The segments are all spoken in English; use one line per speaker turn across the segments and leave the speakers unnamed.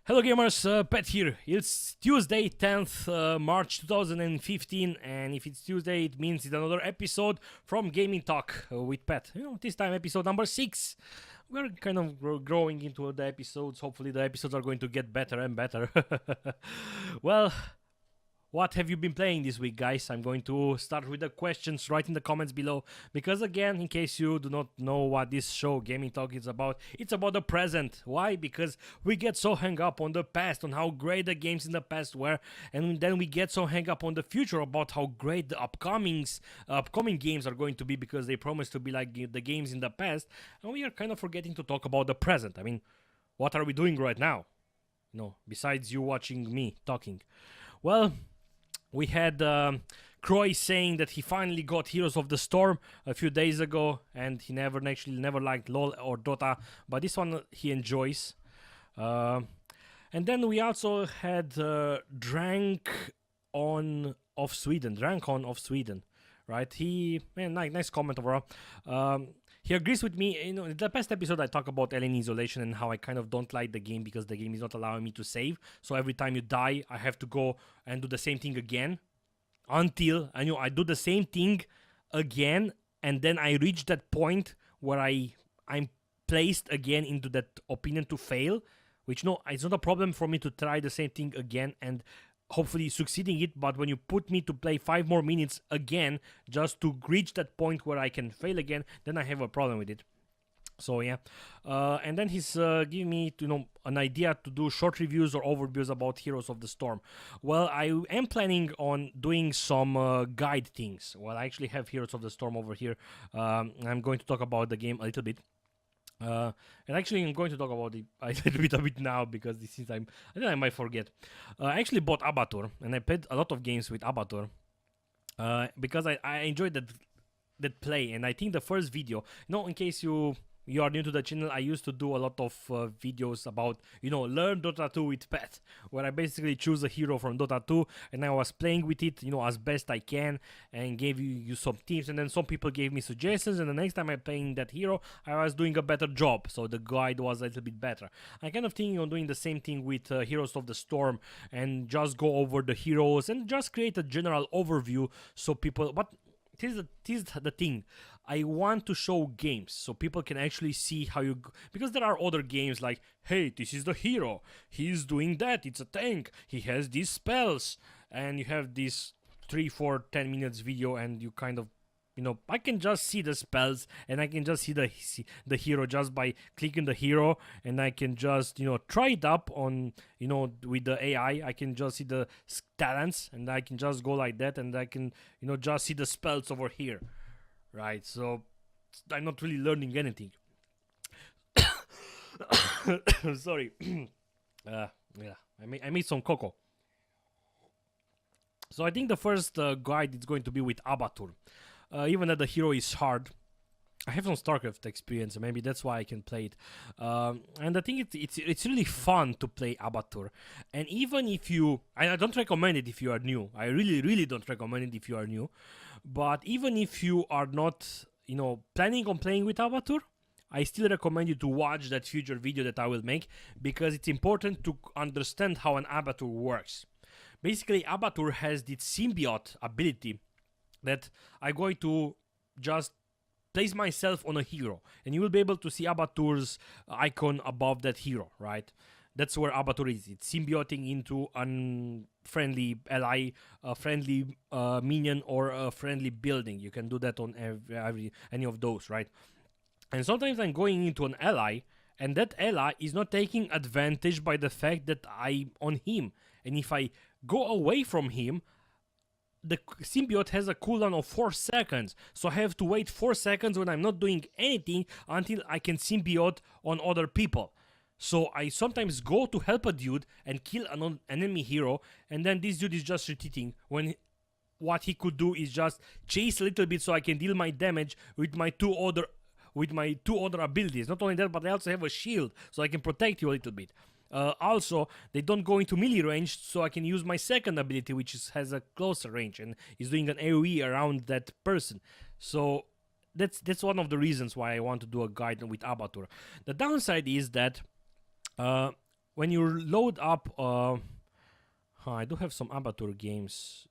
Hello gamers, Pet here. It's Tuesday, 10th March 2015, and if it's Tuesday, it means it's another episode from Gaming Talk with Pet. This time episode number 6. We're kind of growing into the episodes. Hopefully the episodes are going to get better and better. Well, what have you been playing this week, guys? I'm going to start with the questions right in the comments below. Because again, in case you do not know what this show, Gaming Talk, is about, it's about the present. Why? Because we get so hung up on the past, on how great the games in the past were, and then we get so hung up on the future about how great the upcoming games are going to be because they promise to be like the games in the past, and we are kind of forgetting to talk about the present. I mean, what are we doing right now? Besides you watching me talking. Well, we had Croy saying that he finally got Heroes of the Storm a few days ago, and he never liked LoL or Dota, but this one he enjoys. And then we also had Drankon of Sweden, right? Nice comment overall. He agrees with me. In the past episode I talked about Alien Isolation and how I kind of don't like the game because the game is not allowing me to save. So every time you die, I have to go and do the same thing again until I do the same thing again, and then I reach that point where I'm placed again into that opinion to fail, which it's not a problem for me to try the same thing again and hopefully succeeding it, but when you put me to play 5 more minutes again just to reach that point where I can fail again, then I have a problem with it. So yeah, and then he's giving me an idea to do short reviews or overviews about Heroes of the Storm. Well, I am planning on doing some guide things. Well, I actually have Heroes of the Storm over here. I'm going to talk about the game a little bit. And actually I'm going to talk about it a bit now because this is I think I might forget. I actually bought Abatur and I played a lot of games with Abatur because I enjoyed that play, and I think the first video, in case you are new to the channel, I used to do a lot of videos about, learn Dota 2 with Pet, where I basically choose a hero from Dota 2 and I was playing with it, as best I can, and gave you some tips, and then some people gave me suggestions, and the next time I'm playing that hero, I was doing a better job, so the guide was a little bit better. I kind of thinking on doing the same thing with Heroes of the Storm and just go over the heroes and just create a general overview so people, but this is the thing. I want to show games so people can actually see how you... Because there are other games like, hey, this is the hero. He's doing that. It's a tank. He has these spells. And you have this 3, 4, 10 minutes video and you kind of... I can just see the spells and I can just see the hero just by clicking the hero, and I can just, try it up on, with the AI. I can just see the talents and I can just go like that, and I can, just see the spells over here. Right, so I'm not really learning anything. Sorry. Yeah, I made some cocoa. So I think the first guide is going to be with Abatur. Even though the hero is hard, I have some StarCraft experience, and maybe that's why I can play it. And I think it's really fun to play Abatur. And even if I don't recommend it if you are new. I really don't recommend it if you are new. But even if you are not, planning on playing with Abatur, I still recommend you to watch that future video that I will make, because it's important to understand how an Abatur works. Basically, Abatur has this symbiote ability that I'm going to just place myself on a hero, and you will be able to see Abatur's icon above that hero, right? That's where Abatur is. It's symbioting into a friendly ally, a friendly minion, or a friendly building. You can do that on any of those, right? And sometimes I'm going into an ally, and that ally is not taking advantage by the fact that I'm on him. And if I go away from him, the symbiote has a cooldown of 4 seconds, so I have to wait 4 seconds when I'm not doing anything until I can symbiote on other people. So I sometimes go to help a dude and kill an enemy hero, and then this dude is just retreating when what he could do is just chase a little bit so I can deal my damage with my two other abilities. Not only that, but I also have a shield so I can protect you a little bit. Also, they don't go into melee range, so I can use my second ability, which has a closer range and is doing an AoE around that person. So that's one of the reasons why I want to do a guide with Abatur. The downside is that when you load up, I do have some Abatur games.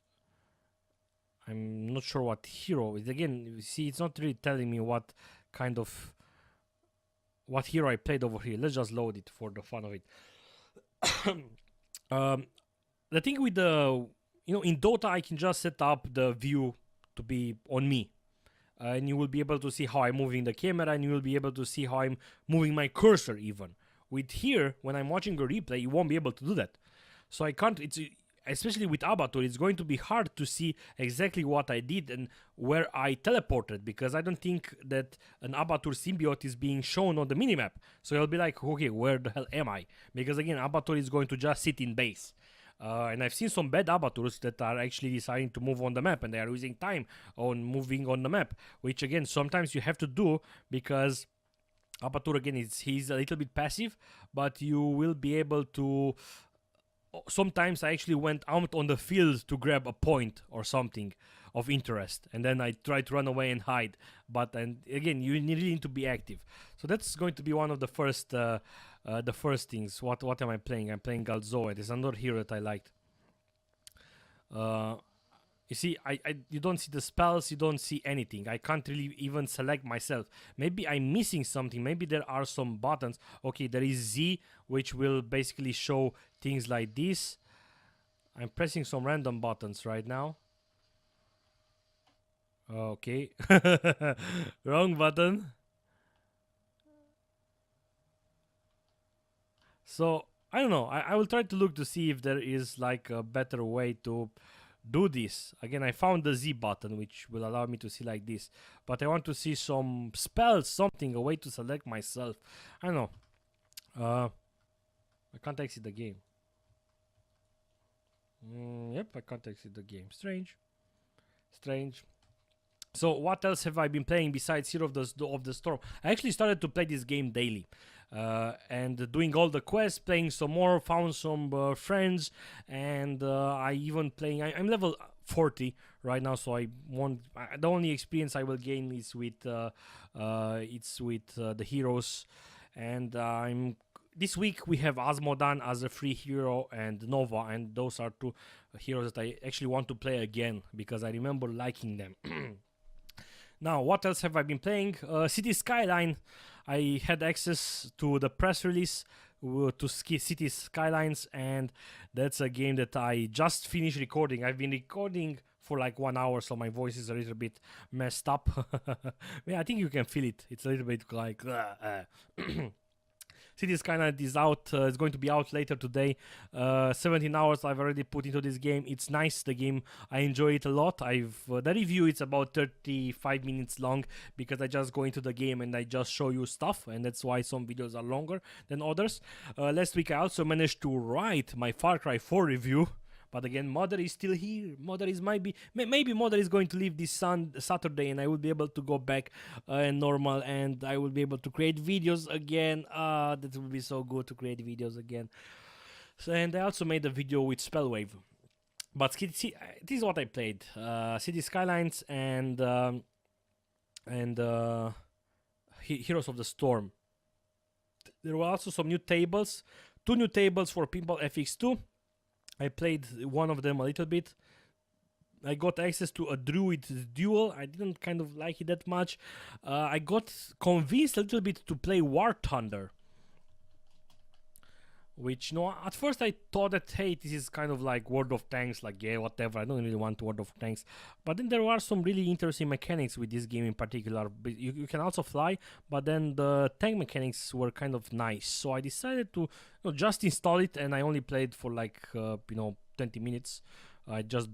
I'm not sure what hero is. Again, you see, it's not really telling me what kind of what hero I played over here. Let's just load it for the fun of it. The thing with the, in Dota, I can just set up the view to be on me. And you will be able to see how I'm moving the camera, and you will be able to see how I'm moving my cursor even. With here, when I'm watching a replay, you won't be able to do that. So I can't, especially with Abatur, it's going to be hard to see exactly what I did and where I teleported, because I don't think that an Abatur symbiote is being shown on the minimap. So you'll be like, okay, where the hell am I? Because again, Abatur is going to just sit in base. And I've seen some bad Abaturs that are actually deciding to move on the map, and they are losing time on moving on the map, which again, sometimes you have to do, because Abatur, again, he's a little bit passive, but you will be able to... Sometimes I actually went out on the field to grab a point or something of interest, and then I tried to run away and hide. But and again, you really need to be active. So that's going to be one of the first things. What am I playing? I'm playing Galzoa. There's another hero that I liked. You see, you don't see the spells, you don't see anything. I can't really even select myself. Maybe I'm missing something. Maybe there are some buttons. Okay, there is Z, which will basically show things like this. I'm pressing some random buttons right now. Okay. Wrong button. So, I don't know. I will try to look to see if there is like a better way to do this. Again, I found the Z button, which will allow me to see like this, but I want to see some spells, something, a way to select myself. I don't know. I can't exit the game. Yep, I can't exit the game. Strange. So what else have I been playing besides Hero of the Storm? I actually started to play this game daily. And doing all the quests, playing some more, found some friends, and I even playing. I'm level 40 right now, so the only experience I will gain is with the heroes, and this week we have Asmodan as a free hero and Nova, and those are two heroes that I actually want to play again because I remember liking them. Now, what else have I been playing? City Skyline. I had access to the press release to City Skylines, and that's a game that I just finished recording. I've been recording for like 1 hour, so my voice is a little bit messed up. Yeah, I think you can feel it. It's a little bit like... City Skyline is out. It's going to be out later today. 17 hours I've already put into this game. It's nice, the game. I enjoy it a lot. The review is about 35 minutes long because I just go into the game and I just show you stuff, and that's why some videos are longer than others. Last week I also managed to write my Far Cry 4 review. But again, Mother is still here. Mother is maybe Mother is going to leave this Saturday, and I will be able to go back normal, and I will be able to create videos again. That will be so good to create videos again. So, and I also made a video with Spellwave. But this is what I played: City Skylines and Heroes of the Storm. There were also some new tables, 2 new tables for Pinball FX2. I played one of them a little bit. I got access to a Druid duel. I didn't kind of like it that much. I got convinced a little bit to play War Thunder. Which, at first I thought that, hey, this is kind of like World of Tanks, like, yeah, whatever, I don't really want World of Tanks. But then there are some really interesting mechanics with this game in particular. You can also fly, but then the tank mechanics were kind of nice. So I decided to just install it, and I only played for like, 20 minutes. I just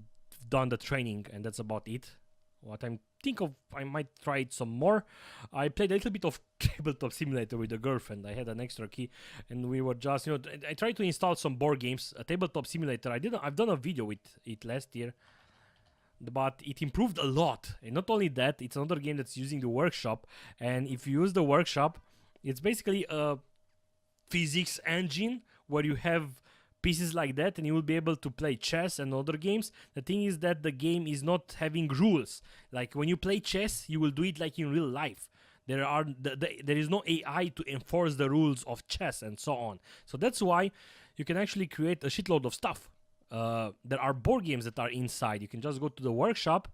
done the training, and that's about it. What I might try it some more. I played a little bit of Tabletop Simulator with a girlfriend. I had an extra key, and we were just, I tried to install some board games. A Tabletop Simulator. I've done a video with it last year, but it improved a lot. And not only that, it's another game that's using the workshop. And if you use the workshop, it's basically a physics engine where you have pieces like that, and you will be able to play chess and other games. The thing is that the game is not having rules. Like when you play chess, you will do it like in real life. There is no AI to enforce the rules of chess and so on. So that's why you can actually create a shitload of stuff. There are board games that are inside. You can just go to the workshop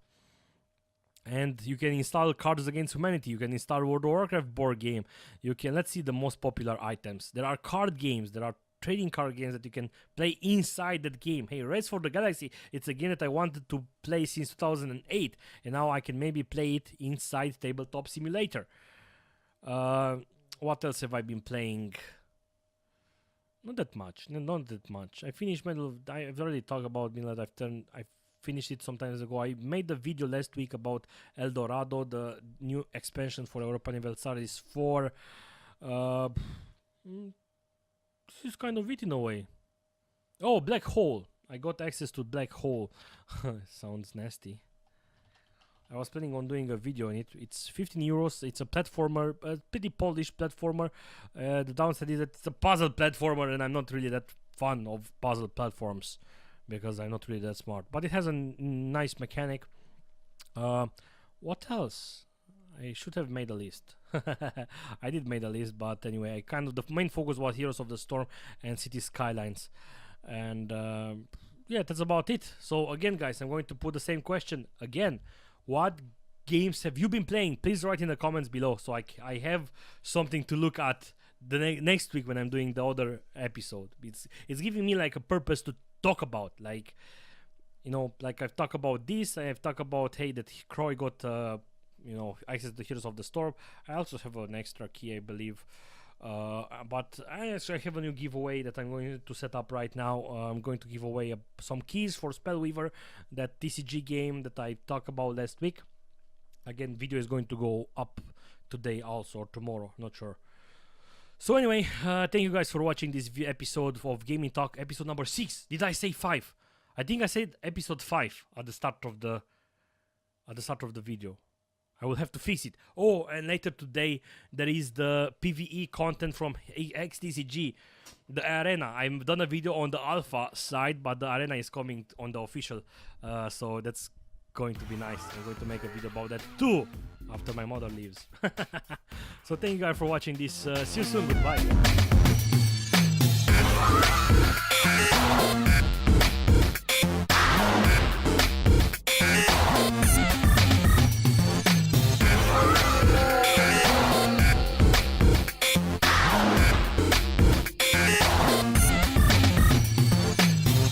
and you can install Cards Against Humanity. You can install World of Warcraft board game. You can, let's see the most popular items. There are card games. There are trading card games that you can play inside that game. Hey, Race for the Galaxy, it's a game that I wanted to play since 2008. And now I can maybe play it inside Tabletop Simulator. What else have I been playing? Not that much. Not that much. I finished I've already talked about I finished it some time ago. I made a video last week about El Dorado, the new expansion for Europa Universalis 4. This is kind of it in a way. Oh, Black Hole. I got access to Black Hole. Sounds nasty. I was planning on doing a video on it. It's 15 euros. It's a platformer, a pretty polished platformer. The downside is that it's a puzzle platformer, and I'm not really that fond of puzzle platforms because I'm not really that smart. But it has a nice mechanic. What else? I should have made a list. I did make a list, but anyway, the main focus was Heroes of the Storm and City Skylines. And yeah, that's about it. So again, guys, I'm going to put the same question again. What games have you been playing? Please write in the comments below so I have something to look at the next week when I'm doing the other episode. It's giving me like a purpose to talk about. Like, you know, like I've talked about this. I have talked about, hey, that Croy got access to the Heroes of the Storm. I also have an extra key, I believe. But I actually have a new giveaway that I'm going to set up right now. I'm going to give away some keys for Spellweaver, that TCG game that I talked about last week. Again, video is going to go up today also, or tomorrow, not sure. So anyway, thank you guys for watching this episode of Gaming Talk, episode number 6. Did I say 5? I think I said episode 5 at the start of the video. I will have to fix it. Oh, and later today, there is the PvE content from XTCG, the arena. I've done a video on the alpha side, but the arena is coming on the official. So that's going to be nice. I'm going to make a video about that too, after my mother leaves. So thank you guys for watching this. See you soon. Goodbye.